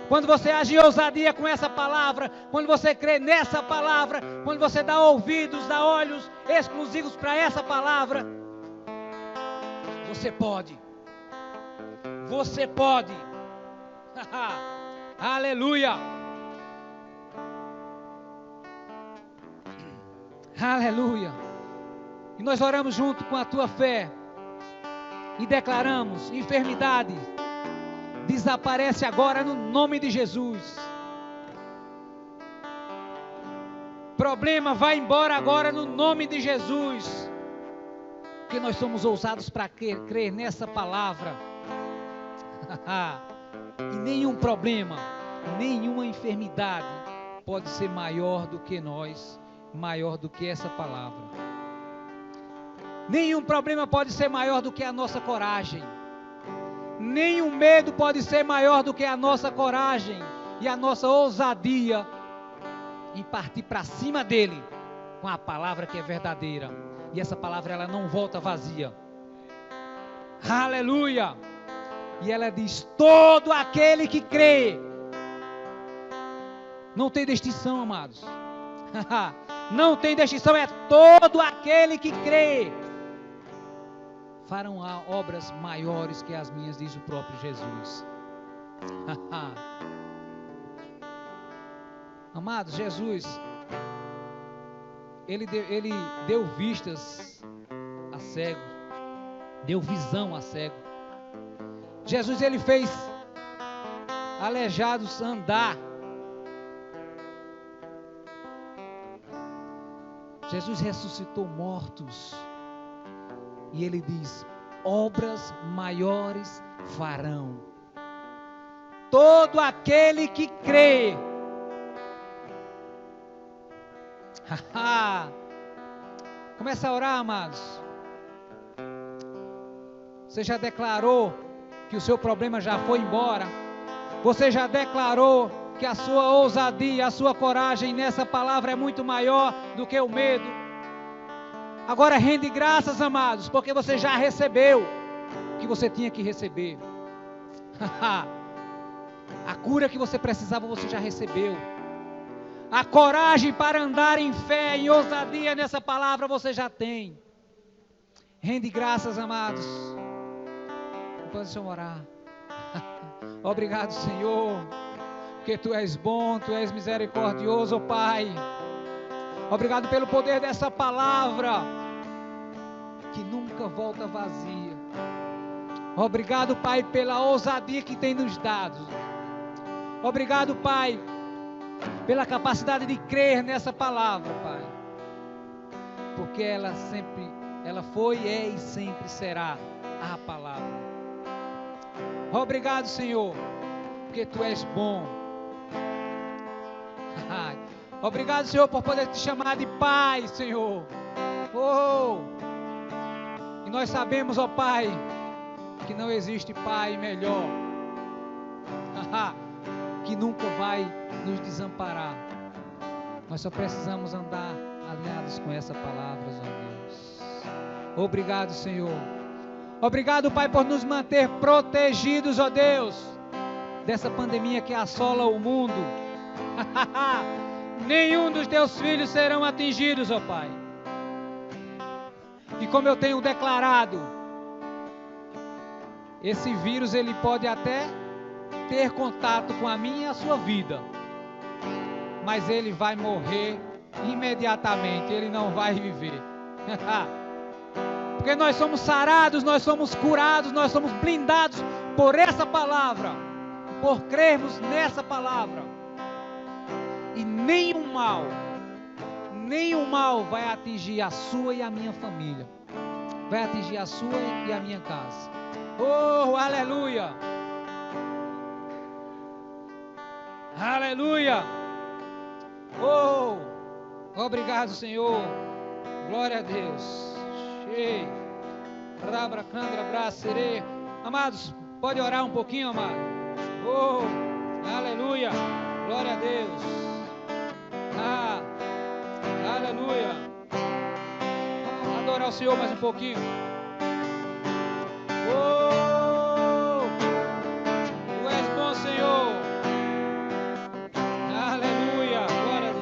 B: Quando você age em ousadia com essa palavra, quando você crê nessa palavra, quando você dá ouvidos, dá olhos exclusivos para essa palavra, você pode. Você pode. Aleluia. Aleluia. E nós oramos junto com a tua fé e declaramos: enfermidade, desaparece agora no nome de Jesus. Problema, vai embora agora no nome de Jesus. Porque nós somos ousados para crer nessa palavra. E nenhum problema, nenhuma enfermidade pode ser maior do que nós maior do que essa palavra. Nenhum problema pode ser maior do que a nossa coragem. Nenhum medo pode ser maior do que a nossa coragem e a nossa ousadia em partir para cima dele com a palavra que é verdadeira. E essa palavra, ela não volta vazia. Aleluia! E ela diz: todo aquele que crê. Não tem distinção, amados. Não tem distinção, é todo aquele que crê. Farão obras maiores que as minhas, diz o próprio Jesus. Amados, Jesus, Ele deu vistas a cego, deu visão a cego. Jesus, Ele fez aleijados andar. Jesus ressuscitou mortos. E Ele diz: obras maiores farão. Todo aquele que crê. Começa a orar, amados. Você já declarou que o seu problema já foi embora? Você já declarou que a sua ousadia, a sua coragem nessa palavra é muito maior do que o medo? Agora rende graças, amados, porque você já recebeu o que você tinha que receber. A cura que você precisava, você já recebeu. A coragem para andar em fé, em ousadia nessa palavra, você já tem. Rende graças, amados. Enquanto eu orar. Obrigado, Senhor, porque Tu és bom, Tu és misericordioso, oh Pai. Obrigado pelo poder dessa palavra, que nunca volta vazia. Obrigado, Pai, pela ousadia que tem nos dado. Obrigado, Pai, pela capacidade de crer nessa palavra, Pai. Porque ela foi, é e sempre será a palavra. Obrigado, Senhor, porque Tu és bom. Obrigado, Senhor, por poder te chamar de Pai, Senhor. E nós sabemos, ó Pai, que não existe Pai melhor, que nunca vai nos desamparar. Nós só precisamos andar alinhados com essa palavra, ó Deus. Obrigado, Senhor. Obrigado, Pai, por nos manter protegidos, ó Deus, dessa pandemia que assola o mundo. Nenhum dos Teus filhos serão atingidos, ó Pai. E como eu tenho declarado, esse vírus, ele pode até ter contato com a minha e a sua vida, mas ele vai morrer imediatamente, ele não vai viver. Porque nós somos sarados, nós somos curados, nós somos blindados por essa palavra, por crermos nessa palavra. E nenhum mal vai atingir a sua e a minha família, vai atingir a sua e a minha casa. Oh, aleluia! Aleluia! Oh, obrigado, Senhor. Glória a Deus. Amados, pode orar um pouquinho, amado. Oh, aleluia! Glória a Deus. Aleluia! Vamos adorar o Senhor mais um pouquinho. Oh, Tu és bom, Senhor. Aleluia! Glória a Deus.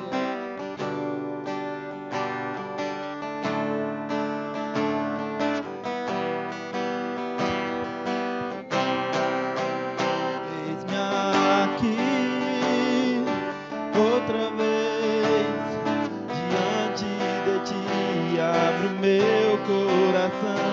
A: Eis-me aqui outra vez diante de Ti, abre o meu coração.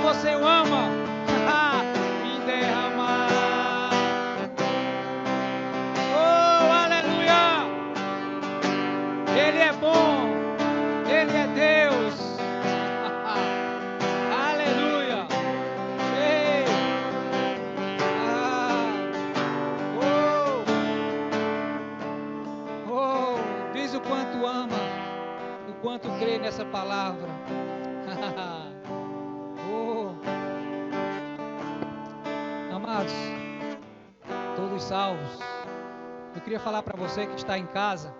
B: você o ama, me derramar. Oh, aleluia! Ele é bom, Ele é Deus. Aleluia! Ei! Diz o quanto ama, o quanto crê nessa palavra. Amados, todos salvos. Eu queria falar para você que está em casa.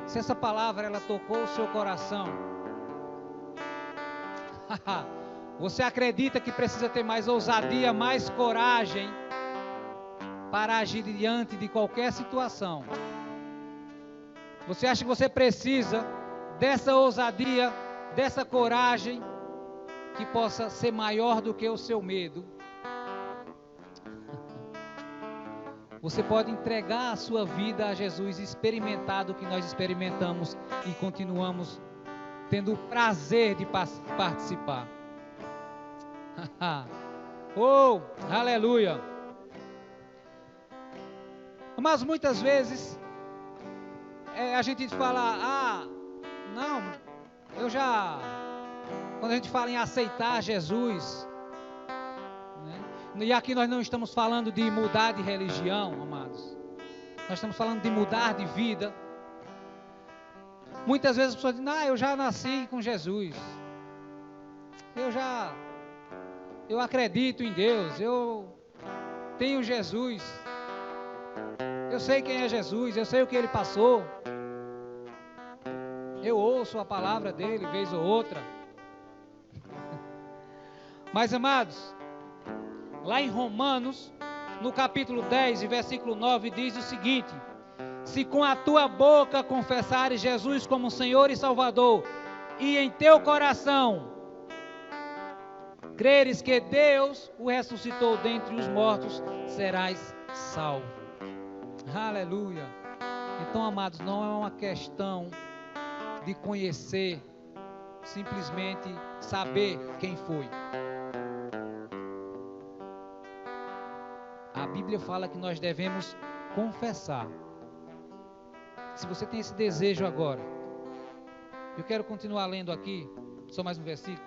B: Se essa palavra ela tocou o seu coração, você acredita que precisa ter mais ousadia, mais coragem para agir diante de qualquer situação? Você acha que você precisa dessa ousadia, dessa coragem que possa ser maior do que o seu medo? Você pode entregar a sua vida a Jesus, experimentar do que nós experimentamos e continuamos tendo o prazer de participar. Oh, aleluia! Mas muitas vezes a gente fala, não, quando a gente fala em aceitar Jesus, né? E aqui nós não estamos falando de mudar de religião, amados. Nós estamos falando de mudar de vida. Muitas vezes as pessoas dizem, eu já nasci com Jesus. Eu acredito em Deus, eu tenho Jesus. Eu sei quem é Jesus, eu sei o que Ele passou. Eu ouço a palavra dEle, vez ou outra. Mas, amados, lá em Romanos, no capítulo 10, e versículo 9, diz o seguinte: se com a tua boca confessares Jesus como Senhor e Salvador, e em teu coração creres que Deus o ressuscitou dentre os mortos, serás salvo. Aleluia. Então, amados, não é uma questão de conhecer, simplesmente saber quem foi. A Bíblia fala que nós devemos confessar. Se você tem esse desejo agora, eu quero continuar lendo aqui, só mais um versículo.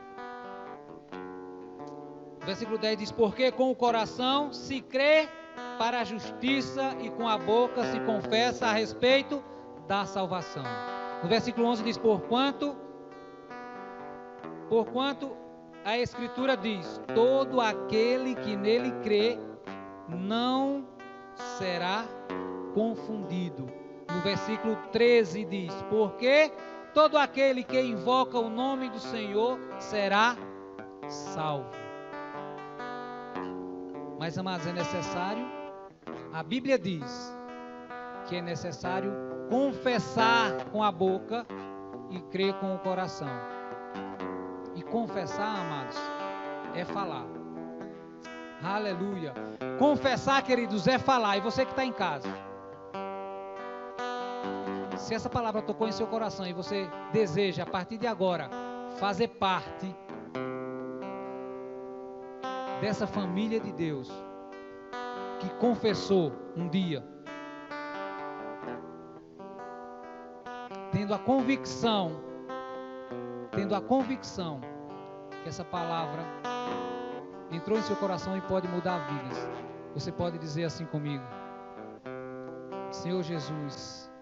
B: O versículo 10 diz: porque com o coração se crê para a justiça e com a boca se confessa a respeito da salvação. No versículo 11 diz: porquanto a Escritura diz: todo aquele que nele crê não será confundido. No versículo 13 diz: porque todo aquele que invoca o nome do Senhor será salvo. Mas, amados, é necessário, a Bíblia diz que é necessário confessar com a boca e crer com o coração. E confessar, amados, é falar. Aleluia. Confessar, queridos, é falar. E você que está em casa, se essa palavra tocou em seu coração e você deseja, a partir de agora, fazer parte dessa família de Deus que confessou um dia, tendo a convicção que essa palavra entrou em seu coração e pode mudar vidas, você pode dizer assim comigo: Senhor Jesus,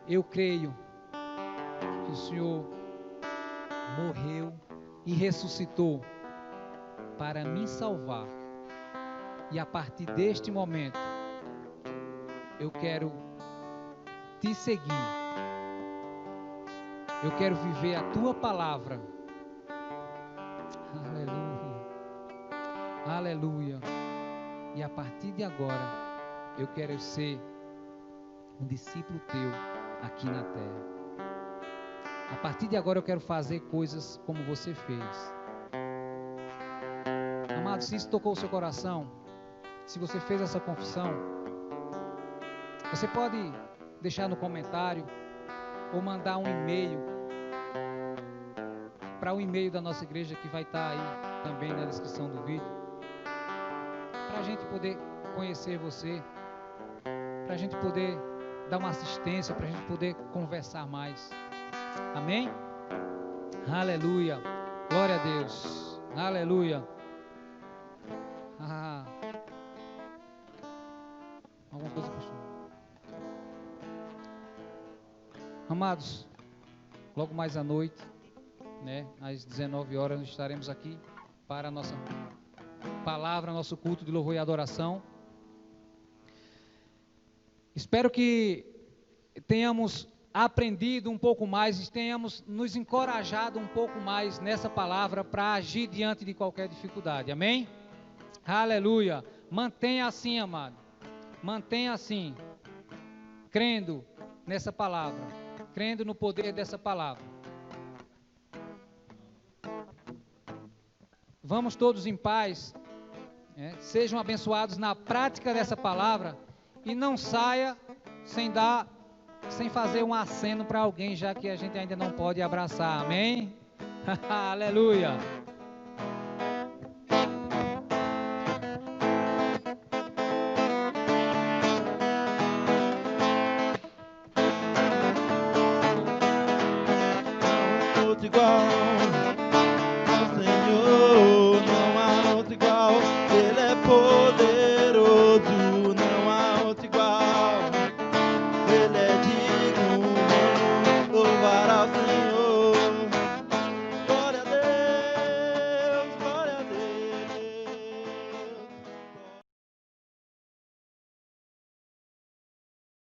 B: eu creio que o Senhor morreu e ressuscitou para me salvar, e a partir deste momento eu quero te seguir, eu quero viver a tua palavra. Aleluia, aleluia. E a partir de agora eu quero ser um discípulo teu aqui na terra. A partir de agora eu quero fazer coisas como você fez. Amado, se isso tocou o seu coração, se você fez essa confissão, você pode deixar no comentário ou mandar um e-mail para o e-mail da nossa igreja, que vai estar aí também na descrição do vídeo, para a gente poder conhecer você, para a gente poder dar uma assistência, para a gente poder conversar mais. Amém? Aleluia. Glória a Deus. Aleluia. Alguma coisa, pastor? Amados, logo mais à noite, né, às 19 horas, nós estaremos aqui para a nossa palavra, nosso culto de louvor e adoração. Espero que tenhamos aprendido um pouco mais, tenhamos nos encorajado um pouco mais nessa palavra para agir diante de qualquer dificuldade. Amém? Aleluia. Mantenha assim, amado. Mantenha assim, crendo nessa palavra, crendo no poder dessa palavra. Vamos todos em paz, sejam abençoados na prática dessa palavra e não saia sem fazer um aceno para alguém, já que a gente ainda não pode abraçar. Amém? Aleluia.
A: Igual